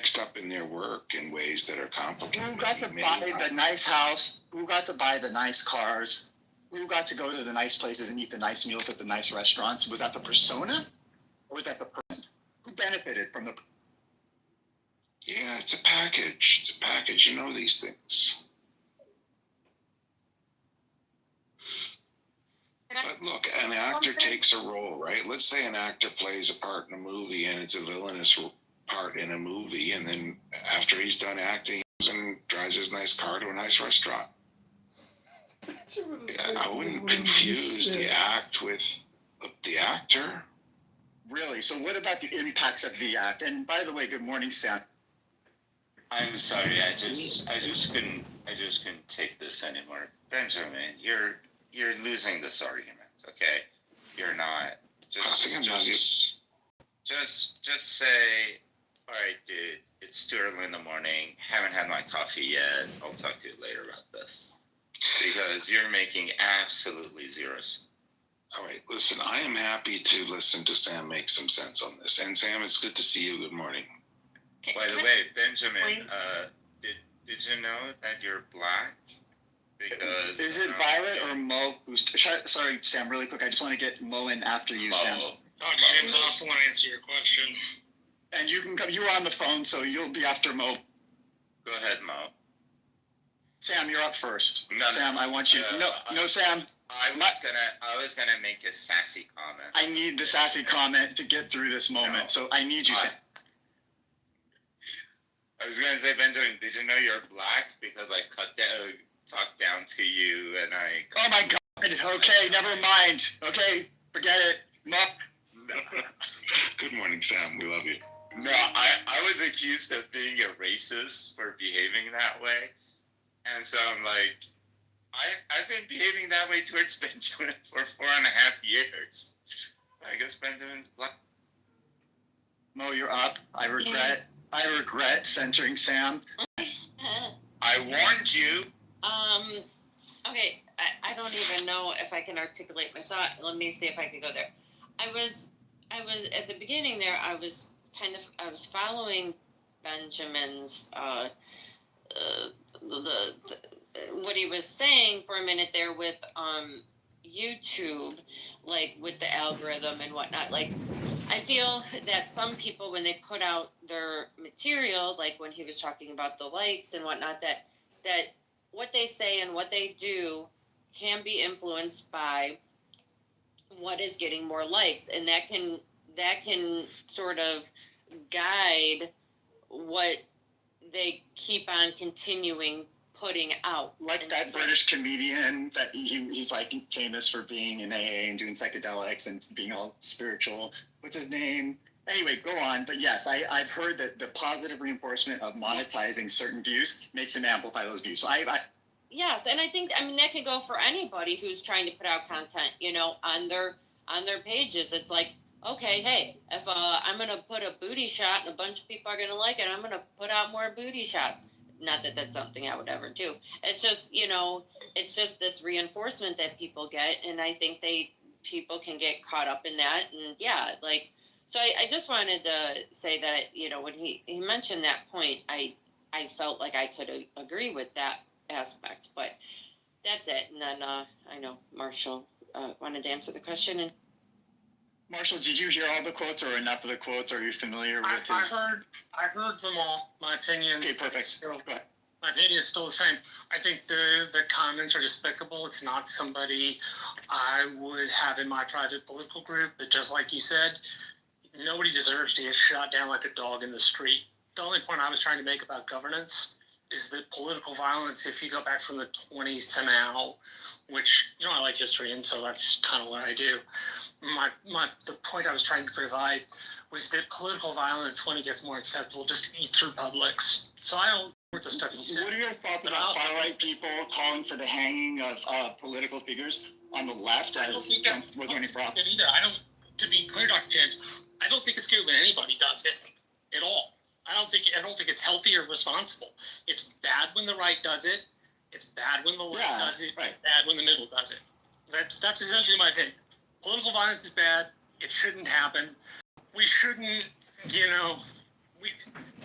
mixed up in their work in ways that are complicated. Who got to buy the nice house? Who got to buy the nice cars? Who got to go to the nice places and eat the nice meals at the nice restaurants? Was that the persona? Or was that the person? Who benefited from the... Yeah, it's a package. It's a package. You know these things. But look, an actor takes a role, right? Let's say an actor plays a part in a movie and it's a villainous part in a movie, and then after he's done acting, he goes and drives his nice car to a nice restaurant. I wouldn't confuse the act with the actor. Really? So what about the impacts of the act? And by the way, good morning, Sam. I'm sorry, I just couldn't take this anymore. Benjamin, you're losing this argument, okay? You're not. Just say, all right, dude, it's too early in the morning, haven't had my coffee yet, I'll talk to you later about this. Because you're making absolutely zero sense. All right, listen, I am happy to listen to Sam make some sense on this. And Sam, it's good to see you. Good morning. By the way, Benjamin, did you know that you're black? Because is it Violet or Mo? Sorry, Sam, really quick. I just want to get Mo in after you, Sam. James, I also want to answer your question. And you can come. You were on the phone, so you'll be after Mo. Go ahead, Mo. Sam, you're up first. No, Sam, I want you. No, Sam. I was gonna make a sassy comment. I need the sassy comment to get through this moment, so I need you, Sam. I was gonna say, Benjamin, did you know you're black? Because I talked down to you, and I. Oh my God! Okay, never mind. Okay, forget it. No. Good morning, Sam. We love you. No, I was accused of being a racist for behaving that way, and so I'm like, I've been behaving that way towards Benjamin for 4.5 years. I guess Benjamin's black. Mo, you're up. I regret censoring Sam. I warned you. Okay, I don't even know if I can articulate my thought. Let me see if I could go there. I was at the beginning there, I was following Benjamin's, what he was saying for a minute there with, YouTube, like with the algorithm and whatnot. Like, I feel that some people, when they put out their material, like when he was talking about the likes and whatnot, that what they say and what they do can be influenced by what is getting more likes, and that can sort of guide what they keep on continuing putting out. Like that British comedian that he's like famous for being in AA and doing psychedelics and being all spiritual. What's his name? Anyway, go on. But yes, I've heard that the positive reinforcement of monetizing certain views makes him amplify those views. So yes, and I mean that can go for anybody who's trying to put out content, on their pages. It's like, okay, hey, if I'm gonna put a booty shot and a bunch of people are gonna like it, I'm gonna put out more booty shots. Not that that's something I would ever do. It's just, it's just this reinforcement that people get, and I think people can get caught up in that, and yeah, like. So I just wanted to say that, when he mentioned that point, I felt like I could agree with that aspect, but that's it. And then I know Marshall wanted to answer the question. And Marshall, did you hear all the quotes or enough of the quotes? Are you familiar with his? I heard them all. My opinion. Okay, perfect. Go ahead. My opinion is still the same. I think the comments are despicable. It's not somebody I would have in my private political group, but just like you said, nobody deserves to get shot down like a dog in the street. The only point I was trying to make about governance is that political violence, if you go back from the 20s to now, which, I like history, and so that's kind of what I do. The point I was trying to provide was that political violence, when it gets more acceptable, just eats republics. So I don't with the stuff you said. What are your thoughts about far-right people calling for the hanging of political figures on the left as Trump? Was there any problem? To be clear, Dr. James, I don't think it's good when anybody does it at all. I don't think it's healthy or responsible. It's bad when the right does it. It's bad when the left does it. Right. Bad when the middle does it. That's essentially my opinion. Political violence is bad. It shouldn't happen. We shouldn't,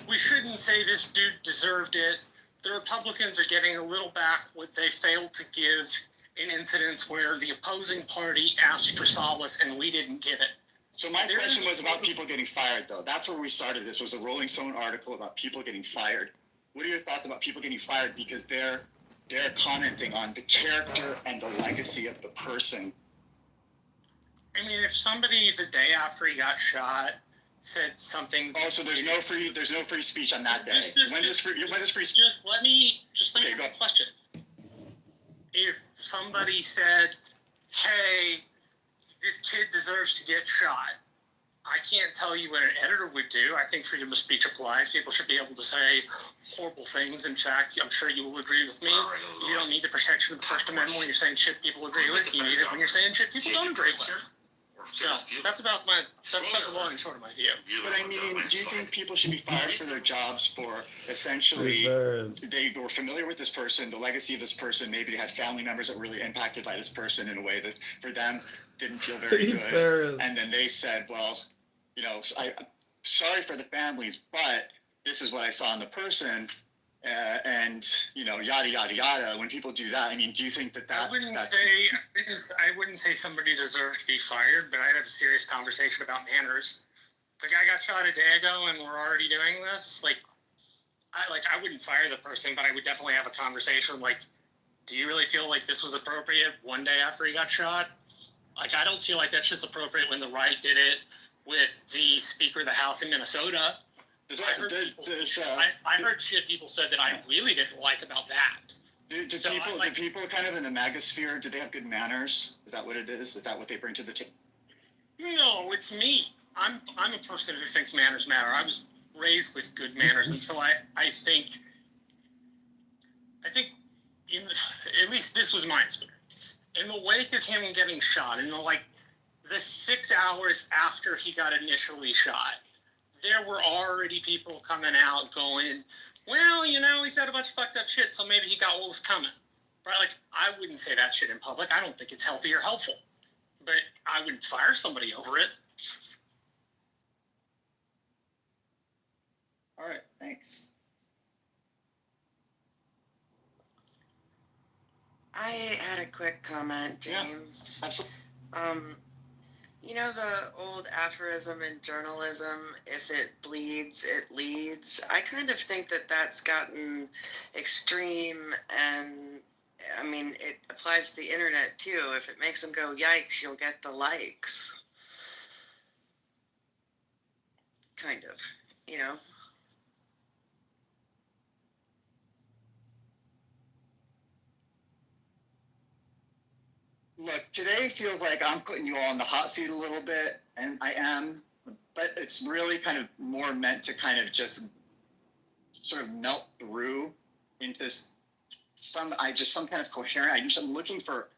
we shouldn't say this dude deserved it. The Republicans are getting a little back what they failed to give in incidents where the opposing party asked for solace and we didn't give it. So my question was about people getting fired, though. That's where we started. This was a Rolling Stone article about people getting fired. What are your thoughts about people getting fired because they're commenting on the character and the legacy of the person? I mean, if somebody the day after he got shot said something. Oh, so there's no free speech on that day. When does free speech? Just let me Okay, ask a question. If somebody said, "Hey, this kid deserves to get shot," I can't tell you what an editor would do. I think freedom of speech applies. People should be able to say horrible things. In fact, I'm sure you will agree with me. You don't need the protection of the First Amendment when you're saying shit people agree with. You need it when you're saying shit people don't agree with. So that's about the long and short of my view. But I mean, do you think people should be fired for their jobs for essentially they were familiar with this person, the legacy of this person? Maybe they had family members that were really impacted by this person in a way that for them didn't feel very good. And then they said, well, you know, sorry for the families, but this is what I saw in the person. And you know, yada yada yada. When people do that, I mean, do you think that I wouldn't say somebody deserves to be fired, but I'd have a serious conversation about manners. The guy got shot a day ago, and we're already doing this. I wouldn't fire the person, but I would definitely have a conversation. Like, do you really feel like this was appropriate one day after he got shot? Like, I don't feel like that shit's appropriate when the right did it with the Speaker of the House in Minnesota. I heard shit people said that I really didn't like about that. Do people kind of in the MAGA sphere, do they have good manners? Is that what it is? Is that what they bring to the table? No, it's me. I'm a person who thinks manners matter. I was raised with good manners, and so I think at least this was my experience. In the wake of him getting shot, in the 6 hours after he got initially shot, there were already people coming out going, well, you know, he said a bunch of fucked up shit, so maybe he got what was coming. Right? Like, I wouldn't say that shit in public. I don't think it's healthy or helpful. But I wouldn't fire somebody over it. All right, thanks. I had a quick comment, James. Yeah, absolutely. You know the old aphorism in journalism, if it bleeds, it leads? I kind of think that that's gotten extreme, and I mean, it applies to the internet too. If it makes them go, yikes, you'll get the likes. Kind of, you know? Look, today feels like I'm putting you all in the hot seat a little bit, and I am, but it's really kind of more meant to kind of just sort of melt through into some kind of coherent. I'm looking for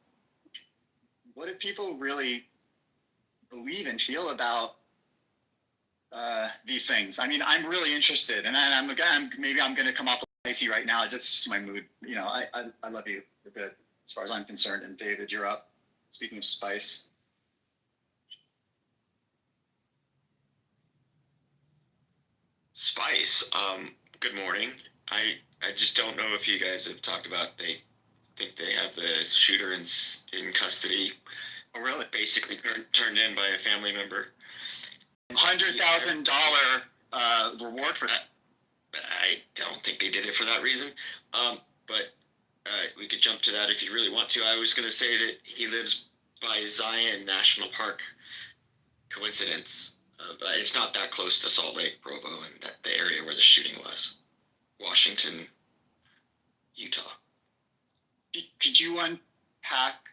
what do people really believe and feel about these things. I mean, I'm really interested, and maybe I'm going to come off icy right now. It's just my mood. You know, I love you a bit as far as I'm concerned. And David, you're up. Speaking of spice. Spice. Good morning. I just don't know if you guys have talked about. They think they have the shooter in custody. Oh, really? Basically turned in by a family member. $100,000 reward for that. I don't think they did it for that reason. But we could jump to that if you really want to. I was going to say that he lives by Zion National Park. Coincidence. But it's not that close to Salt Lake, Provo, and the area where the shooting was. Washington, Utah. Could you unpack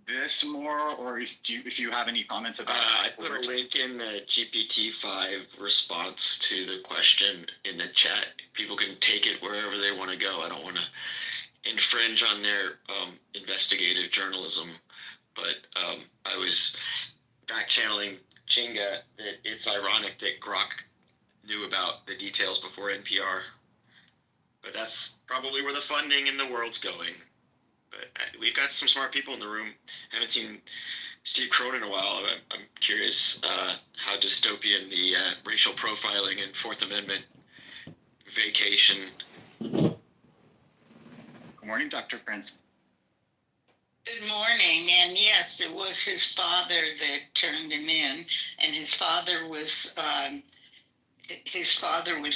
this more, or if you have any comments about it? I put a link in the GPT-5 response to the question in the chat. People can take it wherever they want to go. I don't want to infringe on their investigative journalism, but I was back channeling Chinga that it's ironic that Grok knew about the details before NPR, but that's probably where the funding in the world's going. But we've got some smart people in the room. Haven't seen Steve Cronin in a while. I'm curious how dystopian the racial profiling and Fourth Amendment vacation. Good morning, Dr. Prince. Good morning. And yes, it was his father that turned him in, and his father was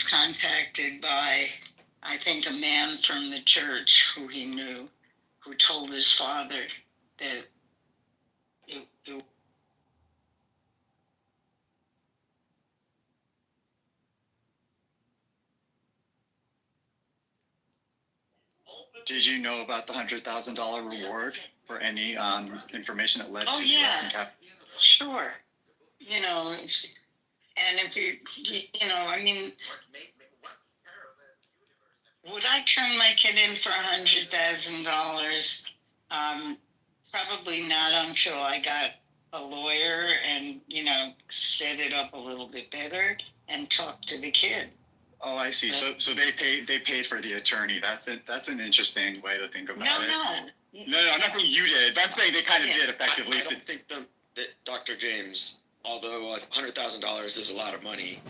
contacted by, I think, a man from the church who he knew, who told his father that it Did you know about the $100,000 reward for any information that led to the yeah. arrest and cap? Sure. You know, and if I mean, would I turn my kid in for $100,000? Probably not until I got a lawyer and, set it up a little bit better and talk to the kid. Oh, I see. So they paid for the attorney. That's it. That's an interesting way to think about it. No, I'm not saying you did. But I'm saying they kind of did effectively. I don't think that Dr. James, although $100,000 is a lot of money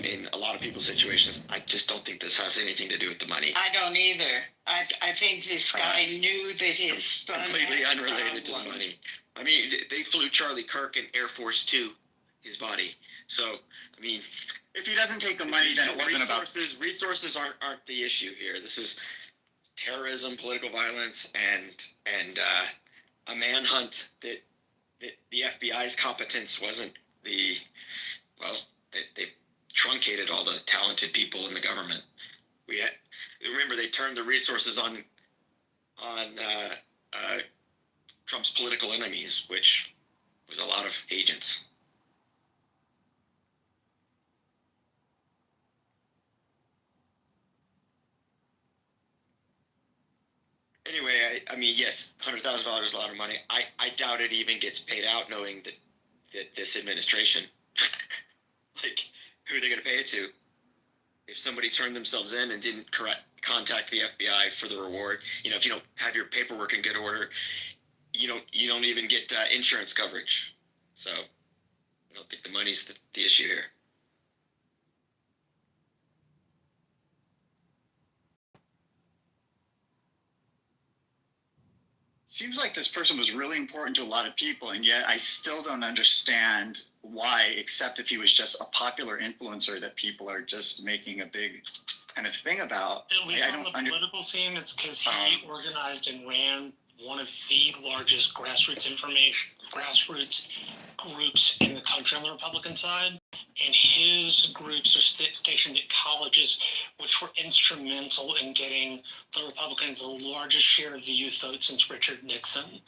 in a lot of people's situations, I just don't think this has anything to do with the money. I don't either. I think this guy knew that his son completely had unrelated to the money. I mean, they flew Charlie Kirk in Air Force Two, his body. So, I mean, If he doesn't take the money, then it wasn't about. Resources aren't the issue here. This is terrorism, political violence, and a manhunt that the FBI's competence wasn't they truncated all the talented people in the government. Remember, they turned the resources on Trump's political enemies, which was a lot of agents. Anyway, I mean, yes, $100,000 is a lot of money. I doubt it even gets paid out, knowing that this administration, like, who are they going to pay it to? If somebody turned themselves in and didn't contact the FBI for the reward, if you don't have your paperwork in good order, you don't even get insurance coverage. So I don't think the money's the issue here. Seems like this person was really important to a lot of people, and yet I still don't understand why, except if he was just a popular influencer that people are just making a big kind of thing about. At least on the political scene, it's because he organized and ran one of the largest grassroots groups in the country on the Republican side, and his groups are stationed at colleges, which were instrumental in getting the Republicans the largest share of the youth vote since Richard Nixon.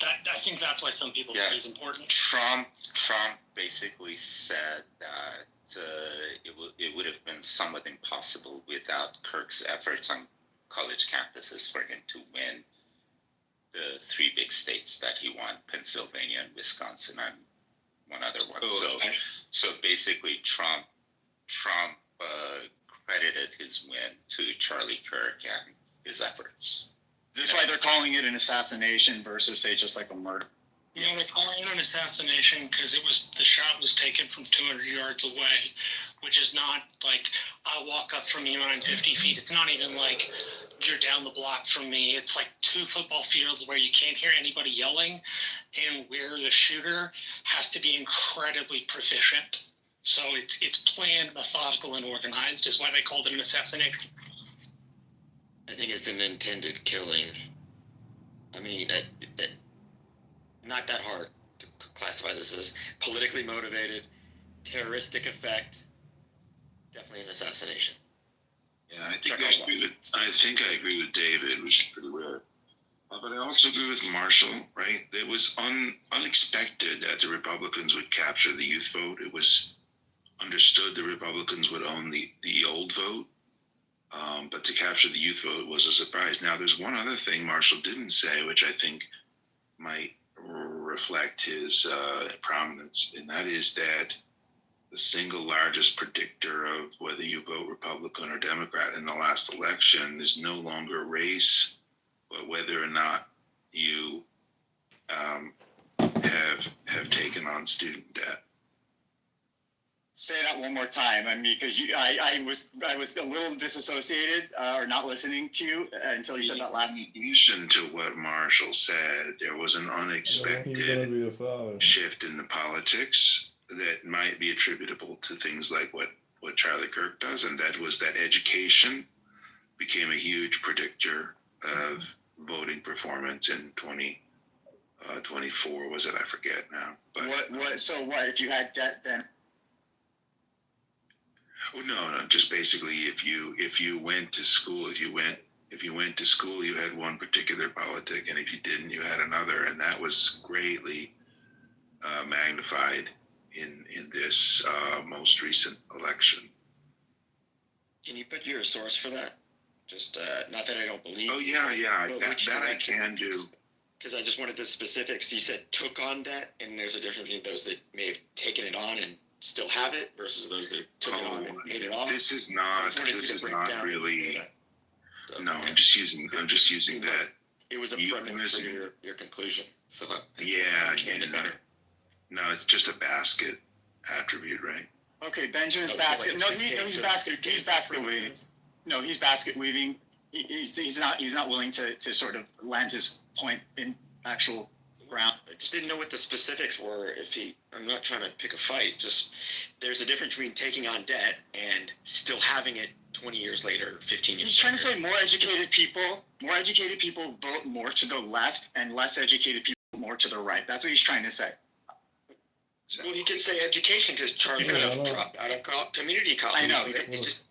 I think that's why some people think he's important. Trump basically said that it would have been somewhat impossible without Kirk's efforts on college campuses for him to win the three big states that he won, Pennsylvania and Wisconsin and one other one. So basically Trump credited his win to Charlie Kirk and his efforts. This is why they're calling it an assassination versus, say, just like a murder. Yeah, they're calling it an assassination because the shot was taken from 200 yards away, which is not like I walk up from you and I'm 50 feet. It's not even like you're down the block from me. It's like 2 football fields where you can't hear anybody yelling, and where the shooter has to be incredibly proficient. So it's planned, methodical, and organized is why they called it an assassination. I think it's an intended killing. I mean, not that hard to classify this as politically motivated, terroristic effect. Definitely an assassination. Yeah, I think I agree with David, which is pretty rare. But I also agree with Marshall, right? It was unexpected that the Republicans would capture the youth vote. It was understood the Republicans would own the old vote. But to capture the youth vote was a surprise. Now, there's one other thing Marshall didn't say, which I think might reflect his prominence, and that is that the single largest predictor of whether you vote Republican or Democrat in the last election is no longer race, but whether or not you have have taken on student debt. Say that one more time. I mean, because I was a little disassociated or not listening to you until you said that last. In addition to what Marshall said, there was an unexpected shift in the politics that might be attributable to things like what Charlie Kirk does, and that was that education became a huge predictor of voting performance in 2024. Was it? I forget now. But So what if you had debt then? Oh, no, just basically if you went to school, if you went to school, you had one particular politic, and if you didn't, you had another, and that was greatly magnified in this most recent election. Can you put your source for that? Just not that I don't believe. Oh yeah, that I can do. Because I just wanted the specifics. You said took on debt, and there's a difference between those that may have taken it on and still have it versus those that took it on and paid it off. This is not really. No, I'm just using that. It was a premise for your conclusion. So yeah. No, it's just a basket attribute, right? Okay, Benjamin's basket. No, he's basket. He's basket weaving. No, he's basket weaving. He's not willing to sort of land his point in actual ground. I just didn't know what the specifics were. I'm not trying to pick a fight. Just there's a difference between taking on debt and still having it 20 years later, 15 years. He's trying to say more educated people vote more to the left, and less educated people more to the right. That's what he's trying to say. Well, he could say education because Charlie could have dropped out of community college. I know. It's just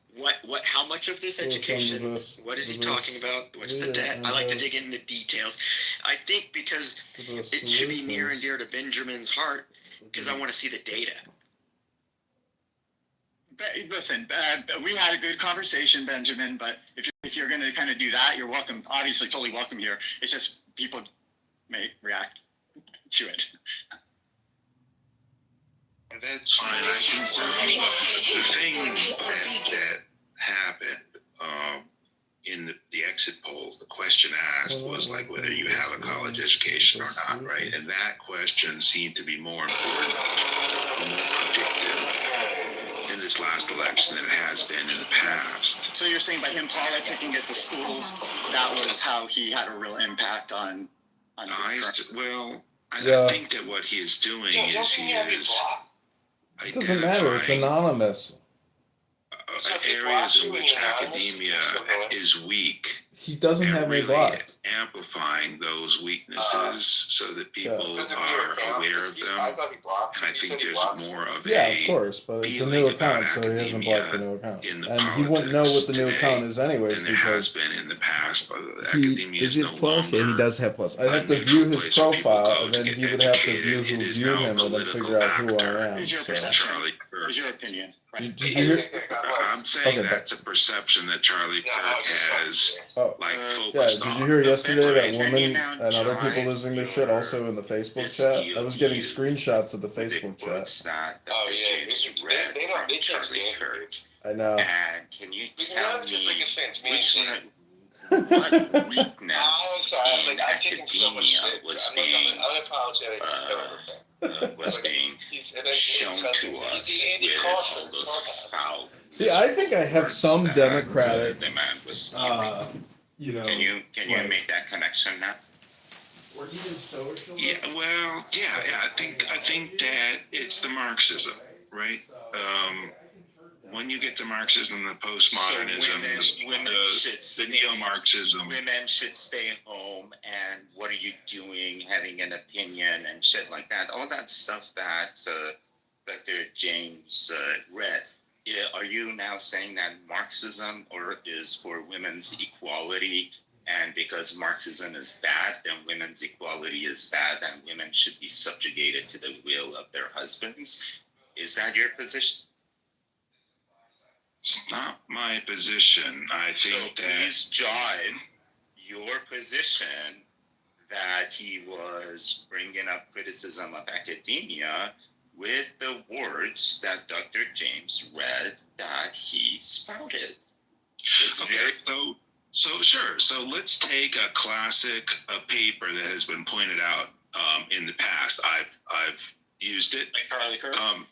how much of this education? What is he talking about? What's the debt? I like to dig into details. I think because it should be near and dear to Benjamin's heart because I want to see the data. Listen, we had a good conversation, Benjamin, but if you're going to kind of do that, you're welcome. Obviously, totally welcome here. It's just people may react to it. That's fine. I can certainly. The thing that happened in the exit polls, the question asked was like whether you have a college education or not, right? And that question seemed to be more important, more predictive in this last election than it has been in the past. So you're saying by him politicking at the schools, that was how he had a real impact on I think that what he is doing is he is. It doesn't matter. It's anonymous. Areas in which academia is weak. He doesn't have any blocked. Amplifying those weaknesses so that people are aware of them. And I think there's more of of course, but it's a new account, so he hasn't blocked the new account. And he wouldn't know what the new account is anyways because been in the past. Is it plus or he does have plus? I'd have to view his profile and then he would have to view who viewed him and then figure out who I am. Is your perception? Is your opinion? Right. I'm saying that's a perception that Charlie Kirk has did focused on. you hear yesterday that woman and other people losing their shit also in the Facebook chat? I was getting screenshots of the Facebook chat. They don't Charlie Kirk. I know. And can you tell me what weakness in academia was being shown to us with all those fouls? See, I think I have some Democratic. The man was Can you make that connection now? Or even social. I think that it's the Marxism, right? When you get to Marxism, the postmodernism, the neo-Marxism. Women should stay home, and what are you doing, having an opinion and shit like that. All that stuff that Dr. James read. Are you now saying that Marxism is for women's equality, and because Marxism is bad, then women's equality is bad, and women should be subjugated to the will of their husbands? Is that your position? It's not my position. I think that. Please jive your position that he was bringing up criticism of academia with the words that Dr. James read that he spouted. So sure. So let's take a classic paper that has been pointed out in the past. I've used it. Like Charlie Kirk. No.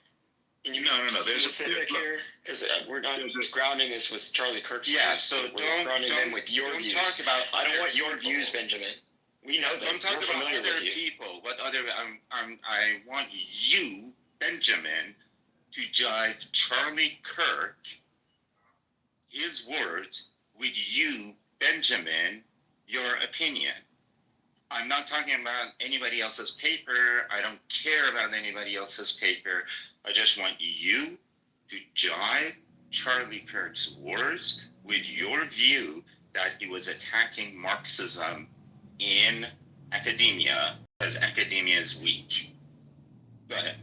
There's a specific here because we're not grounding this with Charlie Kirk's Yeah, views. so we're grounding them with your don't views. talk about I don't other want your people. views, Benjamin. We know that. Don't talk We're about familiar other with you. people. What other? I want you, Benjamin, to jive Charlie Kirk, his words, with you, Benjamin, your opinion. I'm not talking about anybody else's paper. I don't care about anybody else's paper. I just want you to jive Charlie Kirk's words with your view that he was attacking Marxism in academia because academia is weak. Go ahead.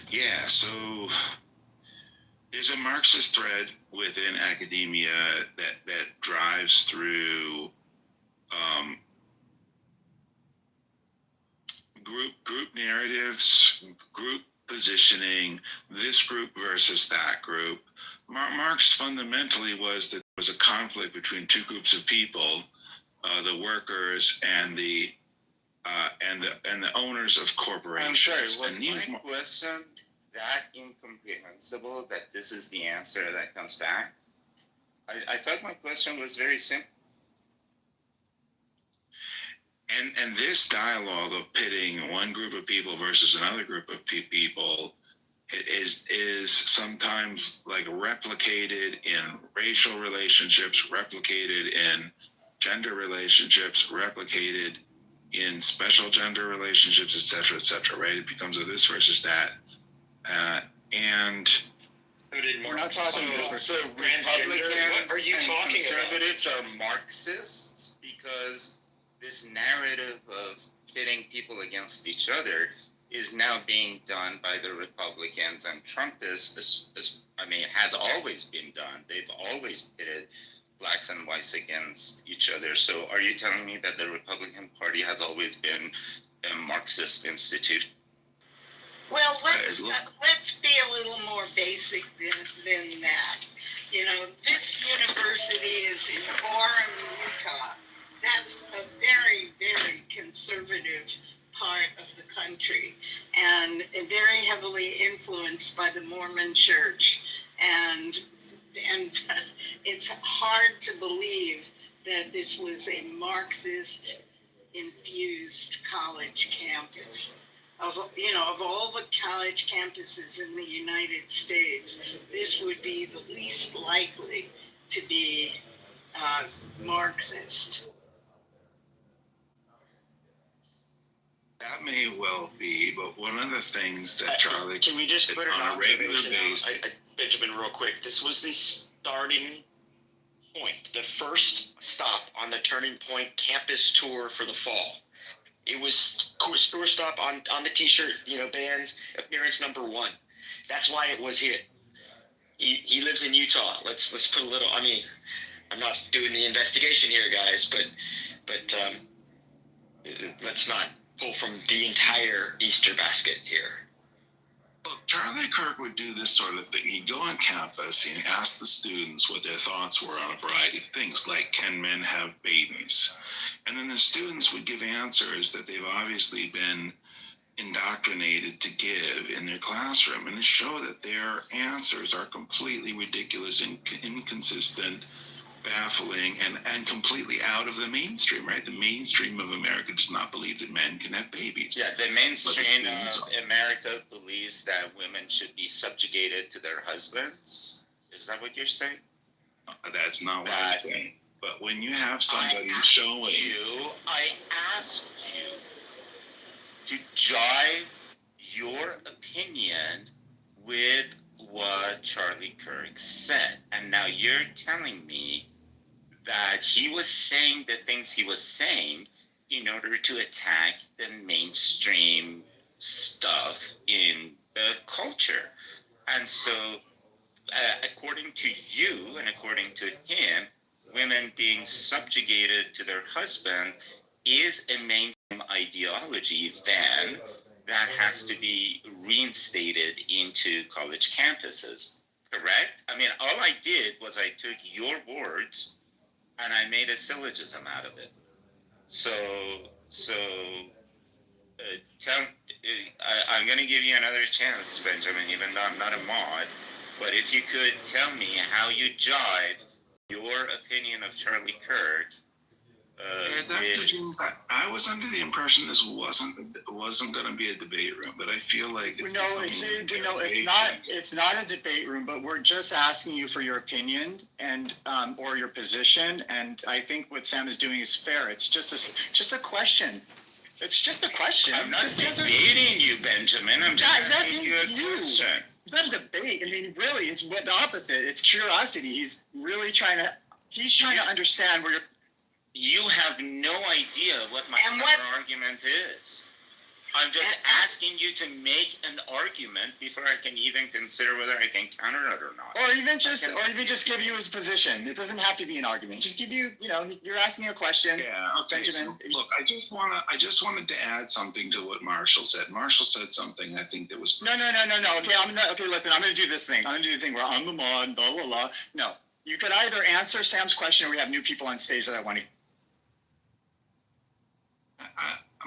Yeah, so there's a Marxist thread within academia that drives through group narratives, group positioning, this group versus that group. Marx fundamentally was that there was a conflict between two groups of people, the workers and the owners of corporations. I'm sorry, was my question that incomprehensible that this is the answer that comes back? I thought my question was very simple. And this dialogue of pitting one group of people versus another group of people is sometimes like replicated in racial relationships, replicated in gender relationships, replicated in special gender relationships, et cetera, right? It becomes a this versus that. And We're not talking about So Republicans Republicans what are you and talking conservatives are Marxists because this narrative of pitting people against each other is now being done by the Republicans and Trumpists. I mean, it has always been done. They've always pitted blacks and whites against each other. So are you telling me that the Republican Party has always been a Marxist institution? Well, let's be a little more basic than that. You know, this university is in Orem, Utah. That's a very, very conservative part of the country and very heavily influenced by the Mormon Church. And it's hard to believe that this was a Marxist-infused college campus. Of all the college campuses in the United States, this would be the least likely to be Marxist. that may well be, but one of the things that Charlie Can we just put an on a regular observation basis. Benjamin, real quick? This was the starting point, the first stop on the Turning Point campus tour for the fall. It was tour stop on the T-shirt, band appearance number 1. That's why it was here. He lives in Utah. Let's put a little. I mean, I'm not doing the investigation here, guys, but let's not pull from the entire Easter basket here. Well, Charlie Kirk would do this sort of thing. He'd go on campus and ask the students what their thoughts were on a variety of things, like can men have babies? And then the students would give answers that they've obviously been indoctrinated to give in their classroom, and to show that their answers are completely ridiculous and inconsistent, baffling, and completely out of the mainstream, right? The mainstream of America does not believe that men can have babies. Yeah, the mainstream of America believes that women should be subjugated to their husbands. Is that what you're saying? That's not what I'm saying. But when you have somebody showing I asked you to jive your opinion with what Charlie Kirk said. And now you're telling me that he was saying the things he was saying in order to attack the mainstream stuff in the culture. And so, according to you and according to him, women being subjugated to their husband is a mainstream ideology, then that has to be reinstated into college campuses, correct? I mean, all I did was I took your words and I made a syllogism out of it. So So, I'm going to give you another chance, Benjamin, even though I'm not a mod. But if you could tell me how you jive your opinion of Charlie Kirk. Dr. James, I was under the impression this wasn't going to be a debate room, but I feel like it's not a debate room, but we're just asking you for your opinion and or your position. And I think what Sam is doing is fair. It's just a question. It's just a question. I'm not debating you, Benjamin. I'm just asking you a question. It's not a debate. I mean, really, it's the opposite. It's curiosity. He's trying to understand where you're. You have no idea what my argument is. I'm just asking you to make an argument before I can even consider whether I can counter it or not. Or even just give you his position. It doesn't have to be an argument. Just give you, you're asking a question. Yeah. Okay. Benjamin. So, look, I just wanted to add something to what Marshall said. Marshall said something I think that was. No. Okay, listen. I'm going to do this thing. I'm going to do the thing where I'm the mod. Blah blah blah. No, you could either answer Sam's question, or we have new people on stage that I want to.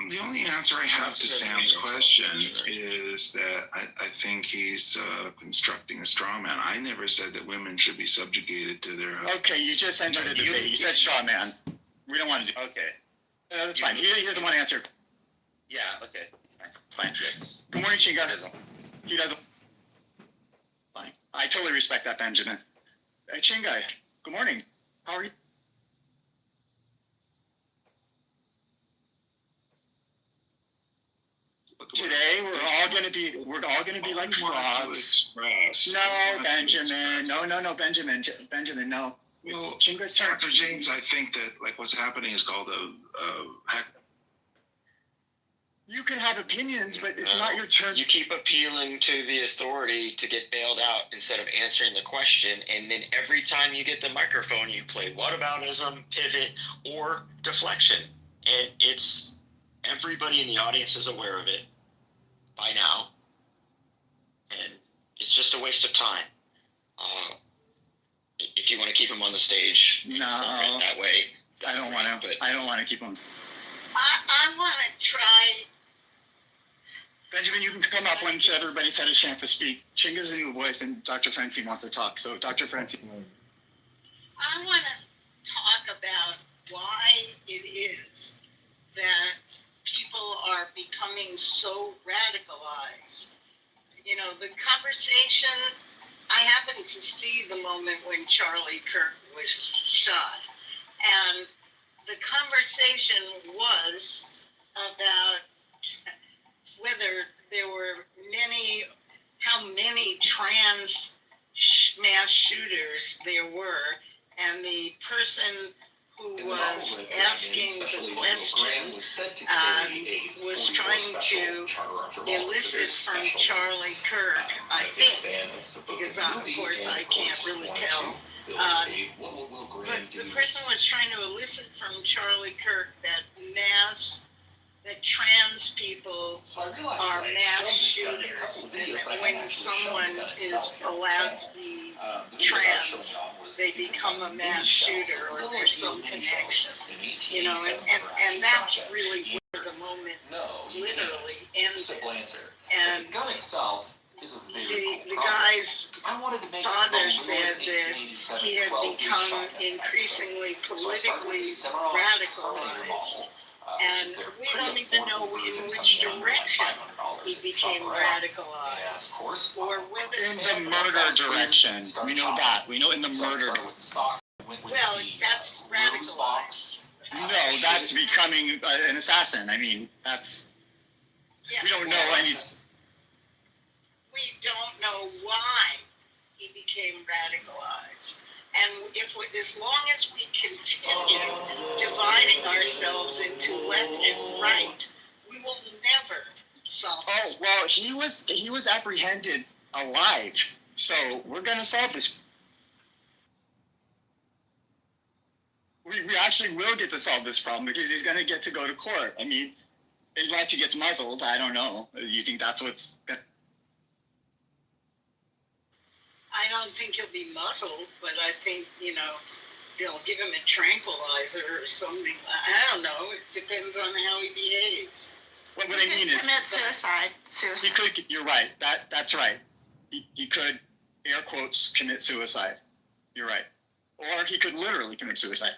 The only answer I have to Sam's question is that I think he's constructing a straw man. I never said that women should be subjugated to their. Okay, you just entered a debate. You said straw man. We don't want to do. Okay. That's fine. He doesn't want to answer. Yeah. Okay. Fine. Yes. Good morning, Chinga. He doesn't. Fine. I totally respect that, Benjamin. Hey, Chinga. Good morning. How are you? Today we're all gonna be like frogs. No, Benjamin. No, Benjamin. No. Well, Chinga's turn. Dr. James, I think that what's happening is called a hack. You can have opinions, but it's not your turn. You keep appealing to the authority to get bailed out instead of answering the question, and then every time you get the microphone, you play whataboutism, pivot, or deflection, and it's everybody in the audience is aware of it by now, and it's just a waste of time. If you want to keep him on the stage, no, that way. I don't want to. I don't want to keep him. I want to try. Benjamin, you can come up once everybody's had a chance to speak. Chinga's a new voice, and Dr. Francine wants to talk. So, Dr. Francine. I want to talk about why it is that people are becoming so radicalized. The conversation, I happened to see the moment when Charlie Kirk was shot, and the conversation was about whether there were how many trans mass shooters there were, and the person who was asking the question was trying to elicit from Charlie Kirk, I think, because of course I can't really tell, but the person was trying to elicit from Charlie Kirk that trans people are mass shooters, and that when someone is allowed to be trans, they become a mass shooter, or there's some connection, and that's really where the moment literally ended. And the guy's father said that he had become increasingly politically radicalized. And we don't even know in which direction he became radicalized, or whether in the murder direction. We know that. We know in the murder. Well, that's radicalized. No, that's becoming an assassin. I mean, that's. Yeah. We don't know any. We don't know why he became radicalized. And as long as we continue dividing ourselves into left and right, we will never solve it. Oh, well, he was apprehended alive, so we're gonna solve this. We actually will get to solve this problem because he's gonna get to go to court. I mean, unless he gets muzzled, I don't know. You think that's what's? I don't think he'll be muzzled, but I think, they'll give him a tranquilizer or something. I don't know. It depends on how he behaves. What I mean is, commit suicide. he could. You're right. That's right. He could, air quotes, commit suicide. You're right. Or he could literally commit suicide.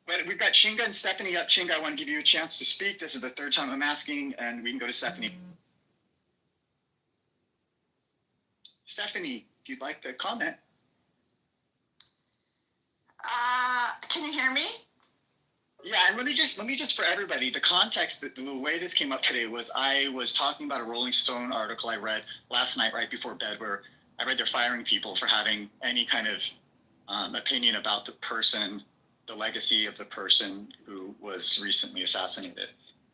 But we've got Chinga and Stephanie up. Chinga, I want to give you a chance to speak. This is the third time I'm asking, and we can go to Stephanie. Stephanie, if you'd like to comment. Can you hear me? Yeah, and let me just for everybody, the context, the way this came up today was I was talking about a Rolling Stone article I read last night right before bed, where I read they're firing people for having any kind of opinion about the person, the legacy of the person who was recently assassinated,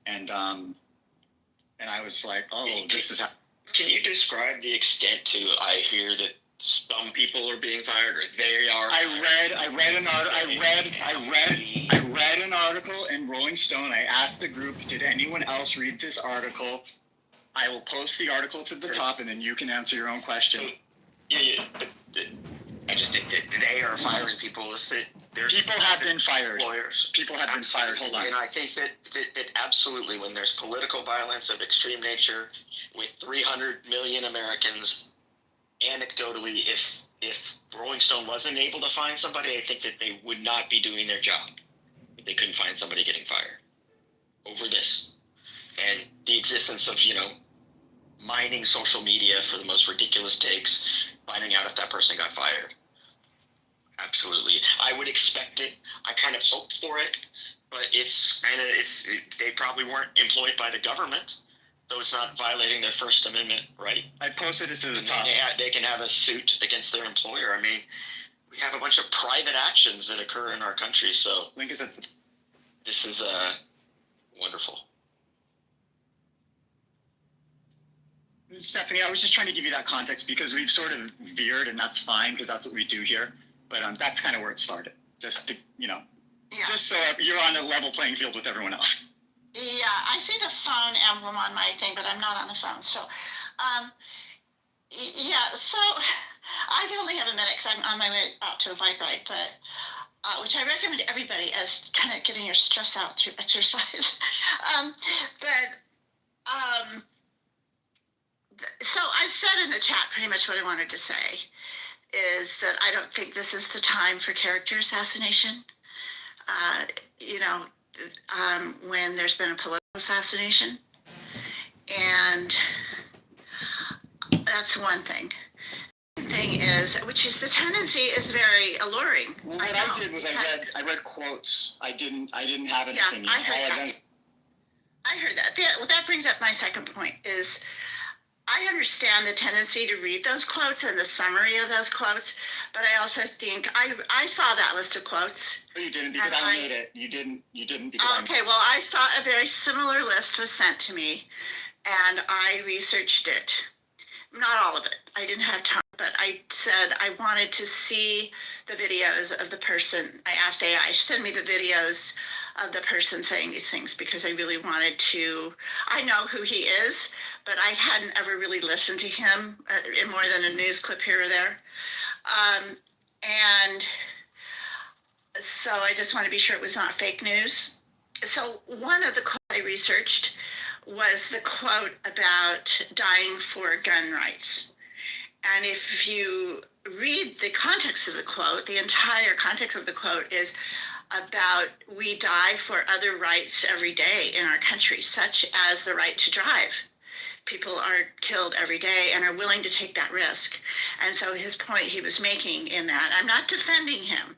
and I was like, oh, this is how. Can you describe the extent to I hear that some people are being fired or they are? I read an article in Rolling Stone. I asked the group, did anyone else read this article? I will post the article to the top, and then you can answer your own question. Yeah, but I just think that they are firing people. Is that people have been fired? Lawyers. People have been fired. Hold on. And I think that absolutely, when there's political violence of extreme nature, with 300 million Americans, anecdotally, if Rolling Stone wasn't able to find somebody, I think that they would not be doing their job if they couldn't find somebody getting fired over this. And the existence of, mining social media for the most ridiculous takes, finding out if that person got fired. Absolutely. I would expect it. I kind of hoped for it, but they probably weren't employed by the government. So it's not violating their First Amendment right. I posted it to the top. They can have a suit against their employer. I mean, we have a bunch of private actions that occur in our country. So link is at the. This is wonderful. Stephanie, I was just trying to give you that context because we've sort of veered, and that's fine because that's what we do here. But that's kind of where it started. Just to, just so you're on a level playing field with everyone else. Yeah, I see the phone emblem on my thing, but I'm not on the phone. So, so I only have a minute because I'm on my way out to a bike ride, but which I recommend to everybody as kind of getting your stress out through exercise. So I've said in the chat pretty much what I wanted to say is that I don't think this is the time for character assassination. When there's been a political assassination. And that's one thing. Thing is, which is the tendency is very alluring. Well, what I did was I read quotes. I didn't have an opinion. I heard that. That brings up my second point is I understand the tendency to read those quotes and the summary of those quotes, but I also think I saw that list of quotes. Oh, you didn't because I made it. You didn't because okay, well, I saw a very similar list was sent to me, and I researched it. Not all of it. I didn't have time, but I said I wanted to see the videos of the person. I asked AI, send me the videos of the person saying these things because I really wanted to. I know who he is, but I hadn't ever really listened to him in more than a news clip here or there. And so I just want to be sure it was not fake news. So one of the quotes I researched was the quote about dying for gun rights. And if you read the context of the quote, the entire context of the quote is about we die for other rights every day in our country, such as the right to drive. People are killed every day and are willing to take that risk. And so his point he was making in that, I'm not defending him.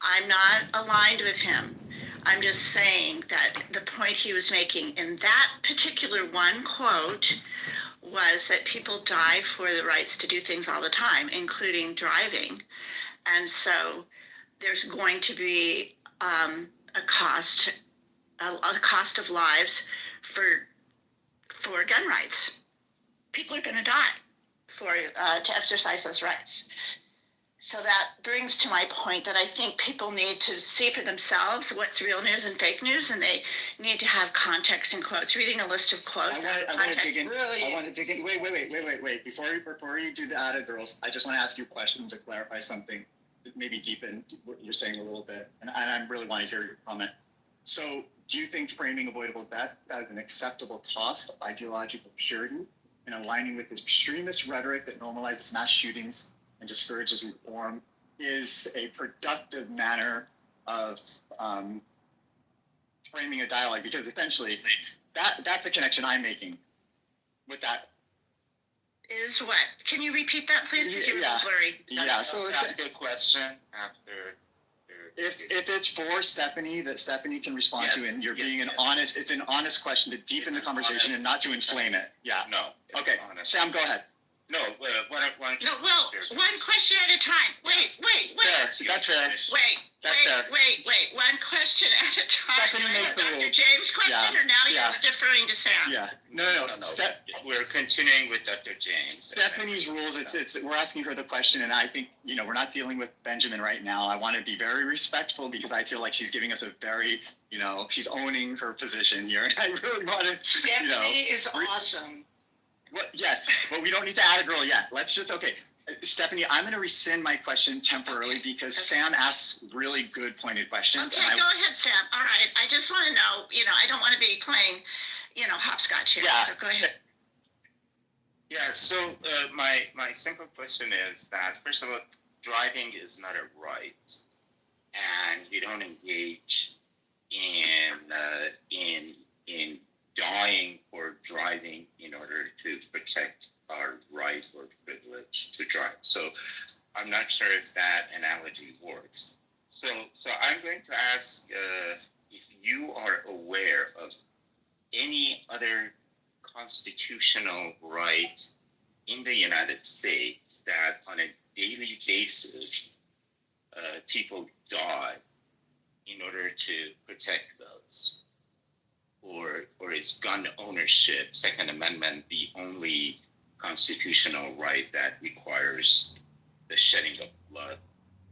I'm not aligned with him. I'm just saying that the point he was making in that particular one quote was that people die for the rights to do things all the time, including driving. And so there's going to be a cost of lives for gun rights. People are going to die to exercise those rights. So that brings to my point that I think people need to see for themselves what's real news and fake news, and they need to have context and quotes. Reading a list of quotes. I want to dig in. I want to dig in. Wait. Before you do the added girls, I just want to ask you a question to clarify something. maybe deepen what you're saying a little bit, and I really want to hear your comment. So, do you think framing avoidable death as an acceptable cost of ideological purity and aligning with the extremist rhetoric that normalizes mass shootings and discourages reform is a productive manner of framing a dialogue? Because essentially, that's a connection I'm making with that. Is what? Can you repeat that, please? Because you were blurry. Yeah. So that's a good question after. If it's for Stephanie, that Stephanie can respond to, and you're being honest, it's an honest question to deepen the conversation and not to inflame it. Yeah. No. Okay. Sam, go ahead. No, one question at a time. Wait. That's fair. Wait. One question at a time. Dr. James' question, or now you're deferring to Sam? Yeah. No. We're continuing with Dr. James. Stephanie's rules. We're asking her the question, and I think we're not dealing with Benjamin right now. I want to be very respectful because I feel like she's giving us a very she's owning her position here, and I really want to. Stephanie is awesome. What? Yes, but we don't need to add a girl yet. Let's just Stephanie, I'm going to rescind my question temporarily because Sam asks really good pointed questions. Okay, go ahead, Sam. All right. I just want to know, I don't want to be playing, hopscotch here. Yeah. So go ahead. Yeah, so my simple question is that, first of all, driving is not a right, and you don't engage in dying for driving in order to protect our right or privilege to drive. So I'm not sure if that analogy works. So I'm going to ask if you are aware of any other constitutional right in the United States that on a daily basis people die in order to protect those. Or is gun ownership, Second Amendment, the only constitutional right that requires the shedding of blood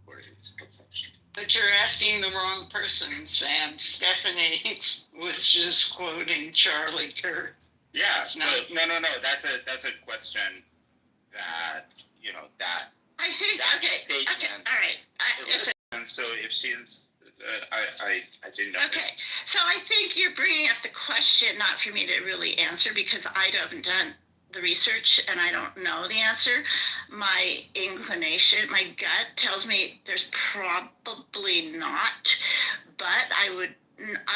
for its protection? But you're asking the wrong person, Sam. Stephanie was just quoting Charlie Kirk. Yeah. No. That's a question that that. I think that okay. Statement, All right. And so if she's. I didn't know. Okay, so I think you're bringing up the question not for me to really answer because I haven't done the research and I don't know the answer. My inclination, my gut tells me there's probably not, but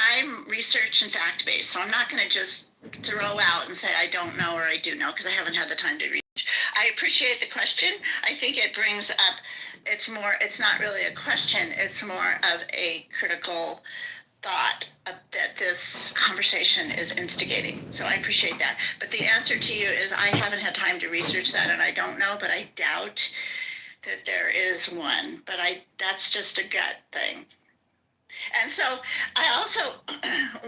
I'm research and fact based, so I'm not going to just throw out and say I don't know or I do know because I haven't had the time to research. I appreciate the question. I think it brings up. It's not really a question. It's more of a critical thought that this conversation is instigating. So I appreciate that. But the answer to you is I haven't had time to research that and I don't know, but I doubt that there is one. But that's just a gut thing. And so I also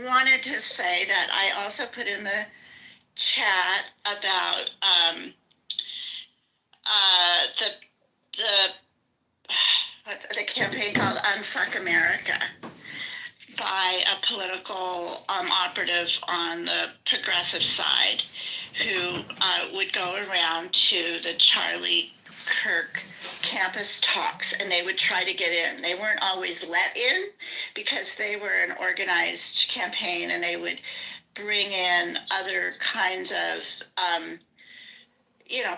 wanted to say that I also put in the chat about the campaign called Unfuck America by a political operative on the progressive side who would go around to the Charlie Kirk campus talks and they would try to get in. They weren't always let in because they were an organized campaign and they would bring in other kinds of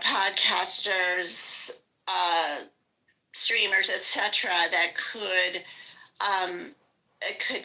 podcasters, streamers, etc., that could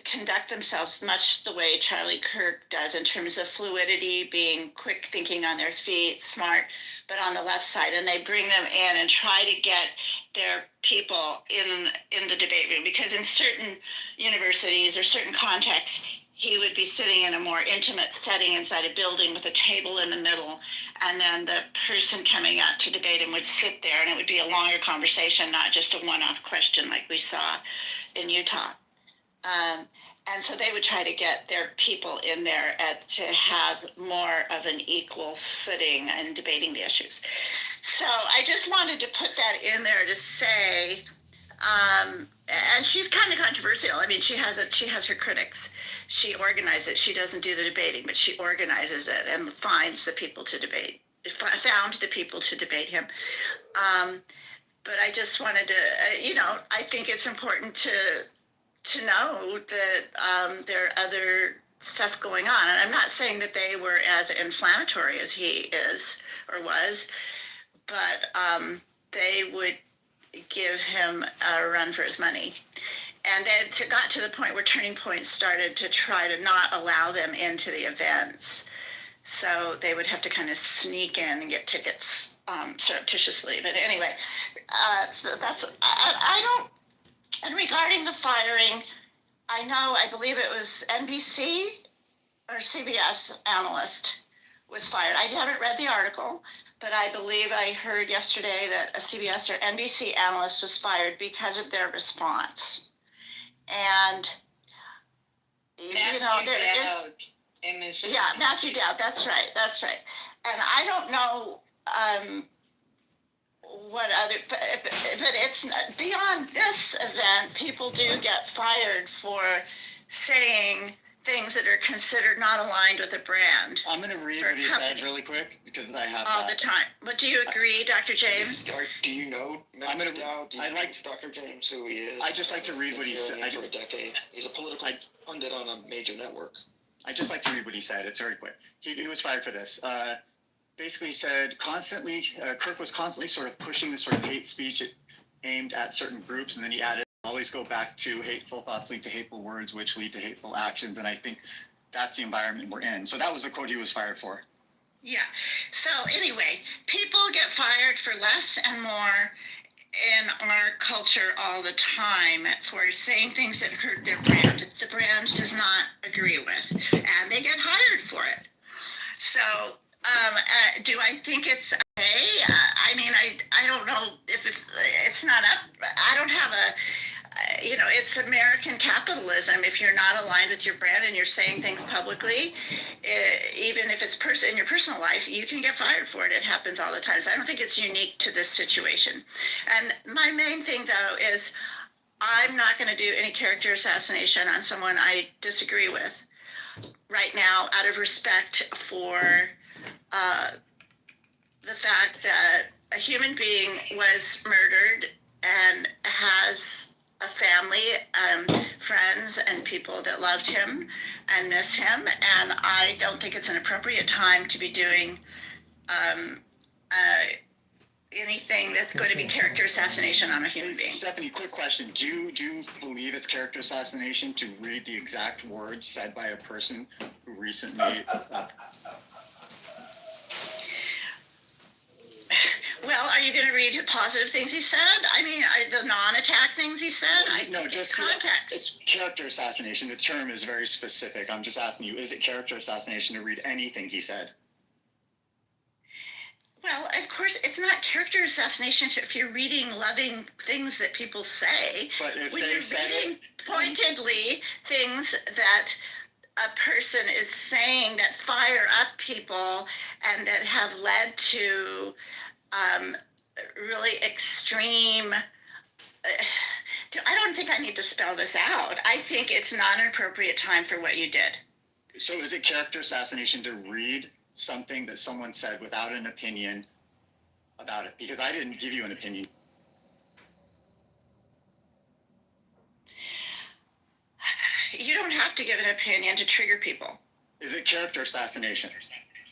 conduct themselves much the way Charlie Kirk does in terms of fluidity, being quick thinking on their feet, smart, but on the left side. And they bring them in and try to get their people in the debate room because in certain universities or certain contexts, he would be sitting in a more intimate setting inside a building with a table in the middle, and then the person coming out to debate him would sit there, and it would be a longer conversation, not just a one-off question like we saw in Utah. And so they would try to get their people in there to have more of an equal footing in debating the issues. So I just wanted to put that in there to say, and she's kind of controversial. I mean, she has her critics. She organizes it. She doesn't do the debating, but she organizes it and finds the people to debate. Found the people to debate him. but I just wanted to, I think it's important to know that there are other stuff going on. And I'm not saying that they were as inflammatory as he is or was, but they would give him a run for his money. And then it got to the point where Turning Point started to try to not allow them into the events. So they would have to kind of sneak in and get tickets surreptitiously. But anyway, so that's, I don't, and regarding the firing, I believe it was NBC or CBS analyst was fired. I haven't read the article, but I believe I heard yesterday that a CBS or NBC analyst was fired because of their response. And, Matthew Dowd, that's right. And I don't know what other, but it's beyond this event. People do get fired for saying things that are considered not aligned with the brand. I'm going to read what he said really quick because I have all the time. But do you agree, Dr. James? Do you know? I'm going to. I like Dr. James, who he is. I just like to read what he said. For a decade, he's a political pundit on a major network. I just like to read what he said. It's very quick. He was fired for this. Basically said Kirk was constantly sort of pushing this sort of hate speech aimed at certain groups, and then he added, always go back to hateful thoughts lead to hateful words, which lead to hateful actions. And I think that's the environment we're in. So that was the quote he was fired for. Yeah. So anyway, people get fired for less and more in our culture all the time for saying things that hurt their brand. The brand does not agree with, and they get hired for it. So do I think it's okay? I don't know if it's not up. I don't have it's American capitalism. If you're not aligned with your brand and you're saying things publicly, even if it's in your personal life, you can get fired for it. It happens all the time. So I don't think it's unique to this situation. And my main thing, though, is I'm not going to do any character assassination on someone I disagree with right now, out of respect for the fact that a human being was murdered and has a family, friends, and people that loved him and miss him. And I don't think it's an appropriate time to be doing anything that's going to be character assassination on a human being. Stephanie, quick question. Do you believe it's character assassination to read the exact words said by a person who recently... Well, are you going to read the positive things he said? The non-attack things he said? No, just context. It's character assassination. The term is very specific. I'm just asking you, is it character assassination to read anything he said? Well, of course, it's not character assassination if you're reading loving things that people say. But if when they you're said reading pointedly things that a person is saying that fire up people and that have led to really extreme... I don't think I need to spell this out. I think it's not an appropriate time for what you did. So is it character assassination to read something that someone said without an opinion about it? Because I didn't give you an opinion. You don't have to give an opinion to trigger people. Is it character assassination?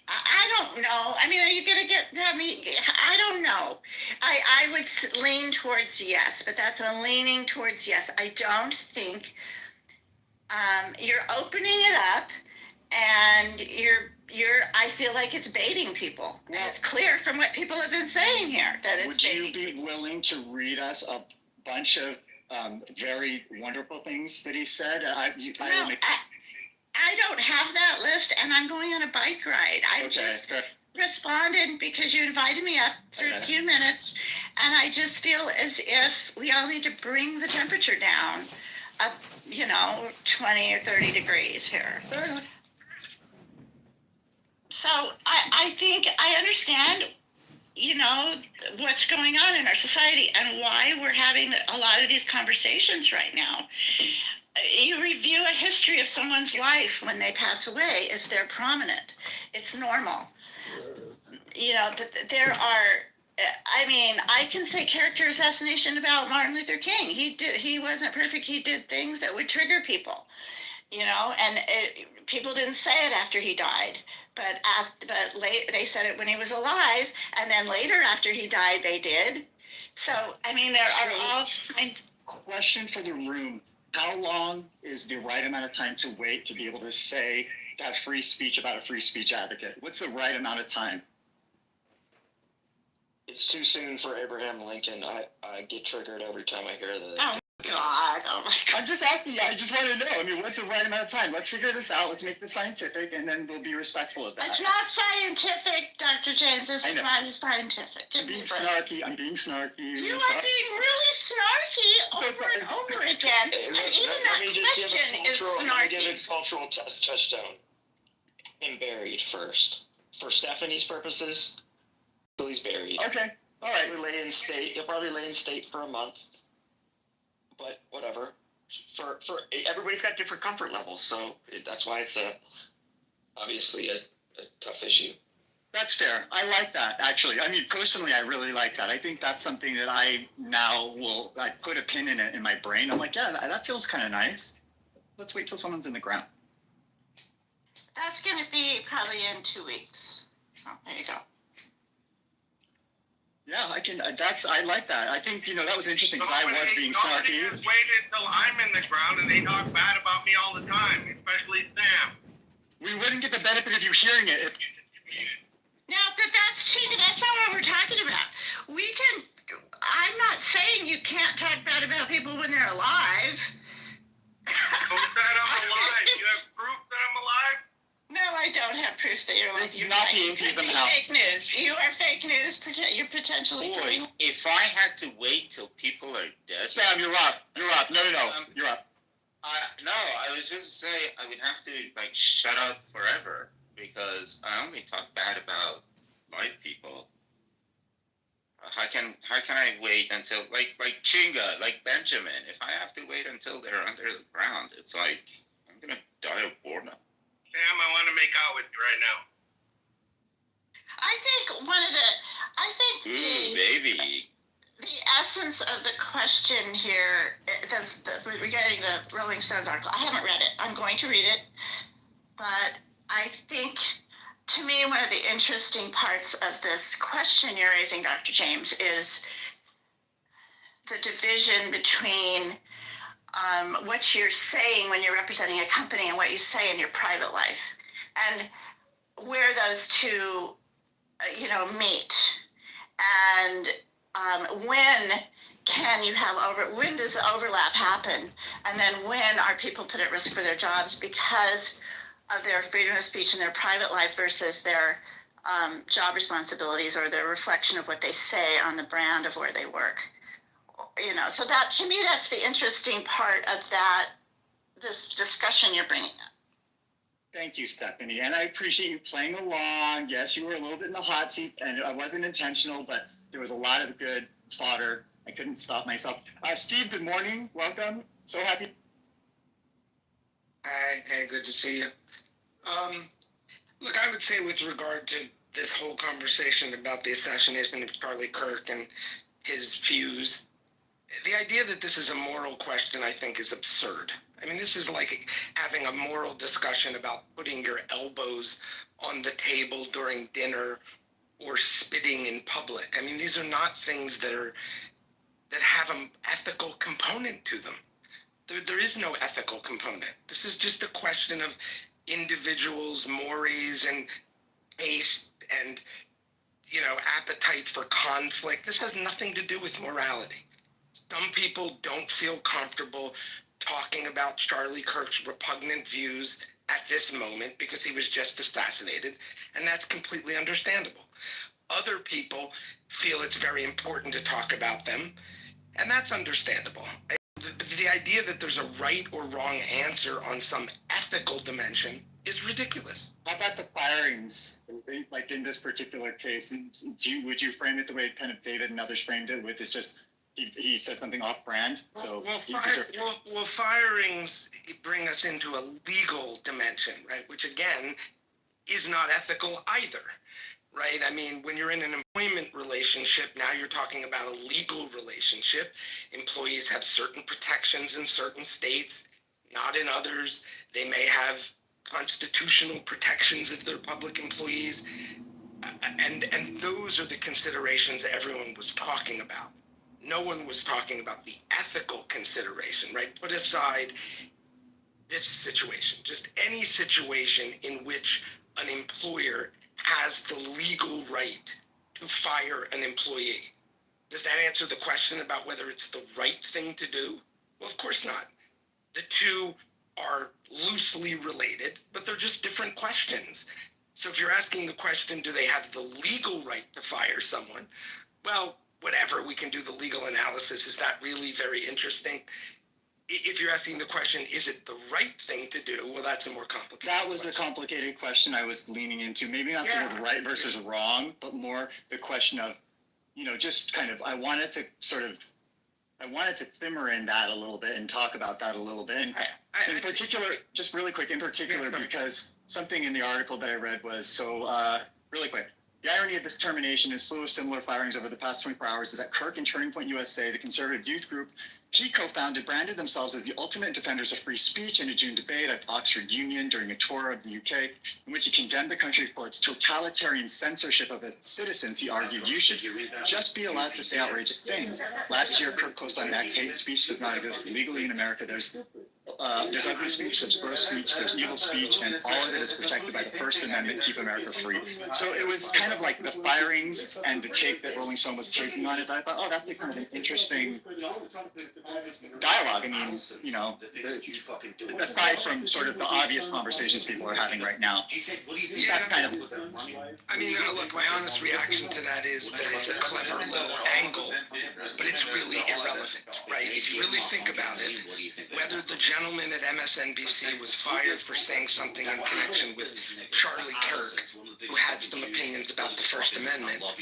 I don't know. Are you going to get... I don't know. I would lean towards yes, but that's a leaning towards yes. I don't think you're opening it up, and I feel like it's baiting people. And it's clear from what people have been saying here that it's baiting. Would you be willing to read us a bunch of very wonderful things that he said? I don't have that list, and I'm going on a bike ride. I just responded because you invited me up for a few minutes, and I just feel as if we all need to bring the temperature down up, 20 or 30 degrees here. So I think I understand, what's going on in our society and why we're having a lot of these conversations right now. You review a history of someone's life when they pass away, if they're prominent. It's normal. But there are I mean, I can say character assassination about Martin Luther King. He wasn't perfect. He did things that would trigger people, and people didn't say it after he died. They said it when he was alive, and then later after he died, they did. So, I mean, there are all kinds. Question for the room. How long is the right amount of time to wait to be able to say, to have free speech about a free speech advocate? What's the right amount of time? It's too soon for Abraham Lincoln. I get triggered every time I hear that. Oh my God. I'm just asking you. I just want to know. I mean, what's the right amount of time? Let's figure this out. Let's make this scientific, and then we'll be respectful of that. It's not scientific, Dr. James. This is not scientific. I'm being snarky. I'm being snarky. You are being really snarky over and over again. And even that question is snarky. Let me give a cultural touchstone. Him buried first. For Stephanie's purposes, Billy's buried. Okay. All right. He'll probably lay in state for a month. But whatever. For everybody's got different comfort levels, so that's why it's obviously a tough issue. That's fair. I like that, actually. I mean, personally, I really like that. I think that's something that I put a pin in it in my brain. I'm like, yeah, that feels kind of nice. Let's wait till someone's in the ground. That's going to be probably in 2 weeks. Oh, there you go. Yeah, I like that. I think, that was interesting because I was being snarky. Just waited until I'm in the ground and they talk bad about me all the time, especially Sam. We wouldn't get the benefit of you hearing it. Now, that's cheating. That's not what we're talking about. I'm not saying you can't talk bad about people when they're alive. Who said I'm alive? You have proof that I'm alive? No, I don't have proof that you're alive. You're not right. being fake news. You are fake news. You're potentially. Boy, if I had to wait till people are dead. Sam, you're up. You're up. No. You're up. No, I was just say I would have to shut up forever because I only talk bad about live people. How can I wait until like Chinga, like Benjamin? If I have to wait until they're under the ground, it's like I'm gonna die of boredom. Sam, I want to make out with you right now. Baby. The essence of the question here, regarding the Rolling Stones article, I haven't read it. I'm going to read it. But I think, to me, one of the interesting parts of this question you're raising, Dr. James, is the division between what you're saying when you're representing a company and what you say in your private life, and where those two, meet, and when does the overlap happen, and then when are people put at risk for their jobs because of their freedom of speech in their private life versus their job responsibilities or their reflection of what they say on the brand of where they work. So that, to me, that's the interesting part of this discussion you're bringing up. Thank you, Stephanie. And I appreciate you playing along. Yes, you were a little bit in the hot seat, and it wasn't intentional, but there was a lot of good fodder. I couldn't stop myself. Steve, good morning. Welcome. So happy. Hi. Hey, good to see you. Look, I would say with regard to this whole conversation about the assassination of Charlie Kirk and his views, the idea that this is a moral question, I think, is absurd. I mean, this is like having a moral discussion about putting your elbows on the table during dinner or spitting in public. I mean, these are not things that have an ethical component to them. There is no ethical component. This is just a question of individuals' mores and taste and, appetite for conflict. This has nothing to do with morality. Some people don't feel comfortable talking about Charlie Kirk's repugnant views at this moment because he was just assassinated, and that's completely understandable. Other people feel it's very important to talk about them, and that's understandable. The idea that there's a right or wrong answer on some ethical dimension is ridiculous. How about the firings? Like in this particular case, would you frame it the way kind of David and others framed it with? It's just he said something off-brand. So firings bring us into a legal dimension, right? Which again is not ethical either. right? I mean, when you're in an employment relationship, now you're talking about a legal relationship. Employees have certain protections in certain states, not in others. They may have constitutional protections if they're public employees. And those are the considerations everyone was talking about. No one was talking about the ethical consideration, right? Put aside this situation, just any situation in which an employer has the legal right to fire an employee. Does that answer the question about whether it's the right thing to do? Well, of course not. The two are loosely related, but they're just different questions. So if you're asking the question, do they have the legal right to fire someone? Well, whatever, we can do the legal analysis. Is that really very interesting? If you're asking the question, is it the right thing to do? Well, that's a more complicated That was question. the complicated question I was leaning into. Maybe not sort of right versus wrong, but more the question of, just kind of, I wanted to simmer in that a little bit and talk about that a little bit. And in particular, just really quick, because something in the article that I read was really quick. The irony of this termination and slew of similar firings over the past 24 hours is that Kirk and Turning Point USA, the conservative youth group he co-founded, branded themselves as the ultimate defenders of free speech in a June debate at Oxford Union during a tour of the UK, in which he condemned the country for its totalitarian censorship of its citizens. He argued you should just be allowed to say outrageous things. Last year, Kirk posted on X, hate speech does not exist legally in America. There's ugly speech, there's gross speech, there's evil speech, and all of it is protected by the First Amendment, keep America free. So it was kind of like the firings and the take that Rolling Stone was taking on it. I thought, that's kind of an interesting dialogue. I mean, aside from sort of the obvious conversations people are having right now. That's kind of. I mean, look, my honest reaction to that is that it's a clever little angle, but it's really irrelevant, right? If you really think about it, whether the gentleman at MSNBC was fired for saying something in connection with Charlie Kirk, who had some opinions about the First Amendment, or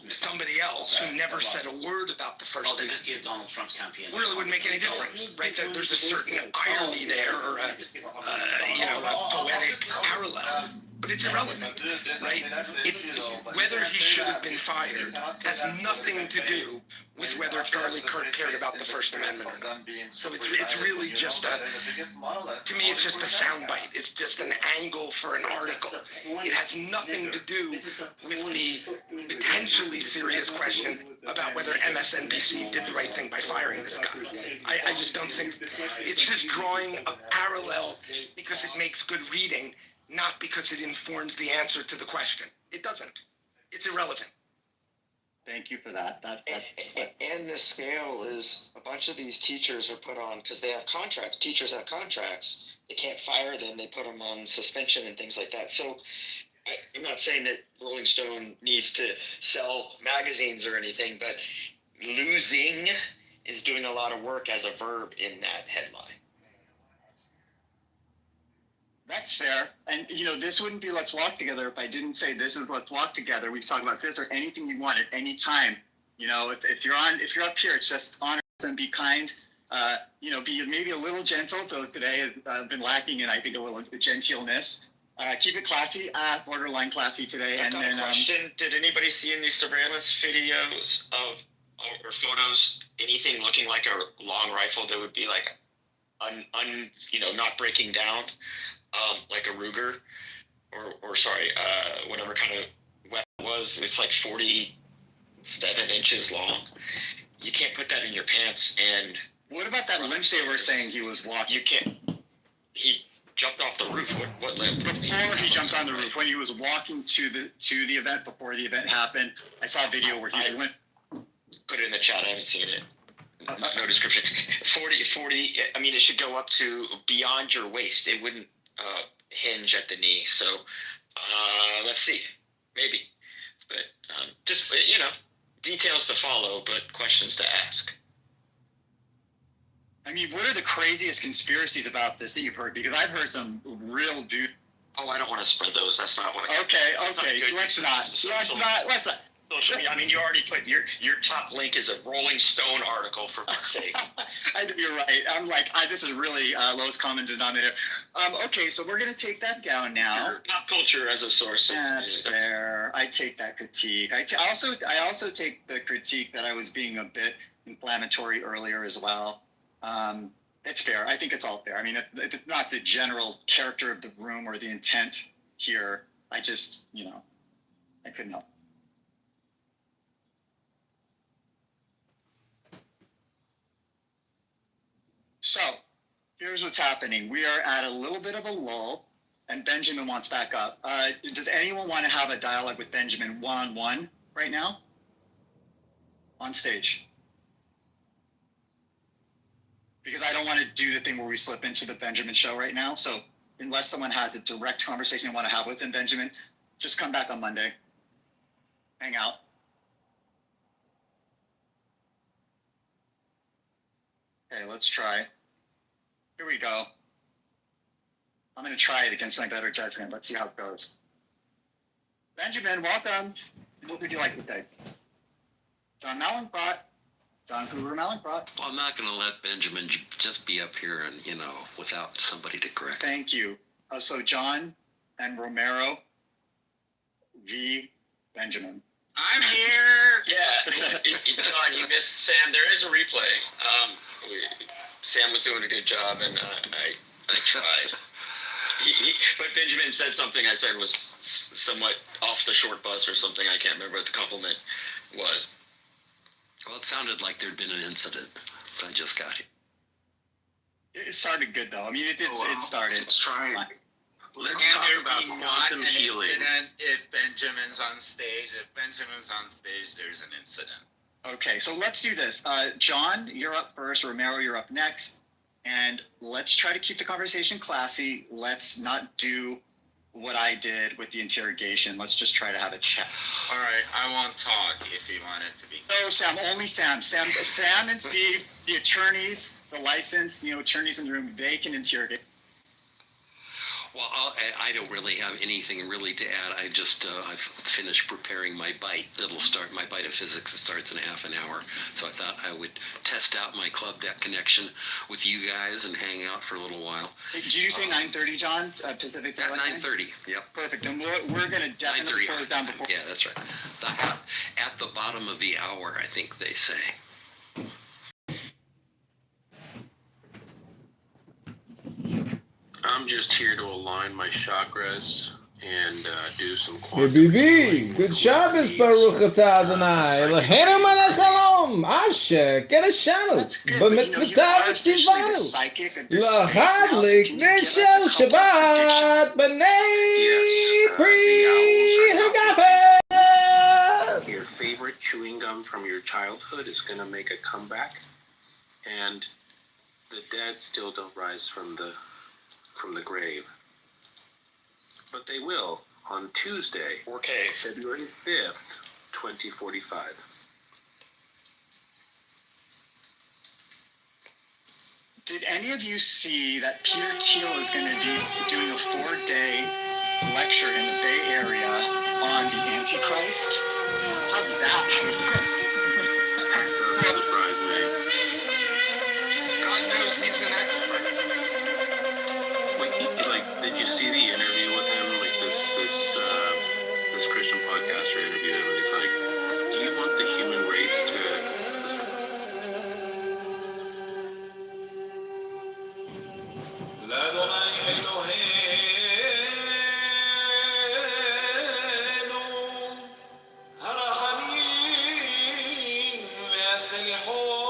somebody else who never said a word about the First Amendment, really wouldn't make any difference, right? There's a certain irony there, or a poetic parallel, but it's irrelevant, right? It's whether he should have been fired has nothing to do with whether Charlie Kirk cared about the First Amendment or not. So it's really just to me, it's just a soundbite. It's just an angle for an article. It has nothing to do with the potentially serious question about whether MSNBC did the right thing by firing this guy. I just don't think, it's just drawing a parallel because it makes good reading, not because it informs the answer to the question. It doesn't. It's irrelevant. Thank you for that. And the scale is a bunch of these teachers are put on because they have contracts. Teachers have contracts. They can't fire them. They put them on suspension and things like that. So I'm not saying that Rolling Stone needs to sell magazines or anything, but losing is doing a lot of work as a verb in that headline. That's fair. And, this wouldn't be Let's Walk Together if I didn't say this is Let's Walk Together. We talk about this or anything you want at any time. If you're up here, it's just honor and be kind. Be maybe a little gentle, though today has been lacking in, I think, a little gentleness. Keep it classy, borderline classy today. And then, question: did anybody see any surveillance videos or photos, anything looking like a long rifle that would be like not breaking down? Like a Ruger, or whatever kind of weapon it was. It's like 47 inches long. You can't put that in your pants. And what about that limp they were saying he was walking? You can't. He jumped off the roof. What limp? Before he jumped on the roof, when he was walking to the event, before the event happened, I saw a video where he's limp. Put it in the chat. I haven't seen it. No description. 40. I mean, it should go up to beyond your waist. It wouldn't hinge at the knee. So let's see, maybe, but just details to follow, but questions to ask. I mean, what are the craziest conspiracies about this that you've heard? Because I've heard some real dude. Oh, I don't want to spread those. That's not what. Okay. Let's not. social media. I mean, you already put your top link is a Rolling Stone article, for fuck's sake. You're right. I'm like, this is really lowest common denominator. Okay, so we're gonna take that down now. Your pop culture as a source. That's fair. I take that critique. I also take the critique that I was being a bit inflammatory earlier as well. It's fair. I think it's all fair. I mean, it's not the general character of the room or the intent here. I just, I couldn't help. So, here's what's happening. We are at a little bit of a lull, and Benjamin wants back up. Does anyone want to have a dialogue with Benjamin one-on-one right now? On stage. Because I don't want to do the thing where we slip into the Benjamin show right now. So, unless someone has a direct conversation they want to have with him, Benjamin, just come back on Monday. Hang out. Okay, let's try. Here we go. I'm going to try it against my better judgment. Let's see how it goes. Benjamin, welcome. What would you like to say? John Malincrot. John Hoover Malincrot. Well, I'm not going to let Benjamin just be up here and, without somebody to correct. Thank you. So John and Romero v. Benjamin. I'm here. Yeah, John, you missed Sam. There is a replay. Sam was doing a good job, and I tried. But Benjamin said something I said was somewhat off the short bus or something. I can't remember what the compliment was. Well, it sounded like there'd been an incident. I just got here. It started good, though. I mean, it started. Let's try. Let's talk about quantum healing. If Benjamin's on stage, there's an incident. Okay, so let's do this. John, you're up first. Romero, you're up next. And let's try to keep the conversation classy. Let's not do what I did with the interrogation. Let's just try to have a chat. All right, I won't talk if you want it to be. No, Sam, only Sam. Sam and Steve, the attorneys, the licensed, attorneys in the room, they can interrogate. Well, I don't really have anything really to add. I've finished preparing my bite. My bite of physics starts in half an hour. So I thought I would test out my club deck connection with you guys and hang out for a little while. Did you say 9:30, John? Pacific At Daylight 9:30, yep. Perfect. And we're going to definitely close down before. Yeah, that's right. At the bottom of the hour, I think they say. I'm just here to align my chakras and do some Hey, BB, good Shabbos, Baruch atah Adonai, Eloheinu melech haolam, Asher, Kedeshanu, b'mitzvotav v'tzivanu, l'chadlik nishel Shabbat, b'nei pri hagafen. Your favorite chewing gum from your childhood is going to make a comeback, and the dead still don't rise from the grave. But they will on Tuesday, February 5th, 2045. Did any of you see that Peter Thiel is going to be doing a 4-day lecture in the Bay Area on the Antichrist? How's that? Doesn't surprise me. God knows he's an expert. Did you see the interview with him? Like this Christian podcaster interviewed him, and he's like, "Do you want the human race to?" הרחמים והסליחות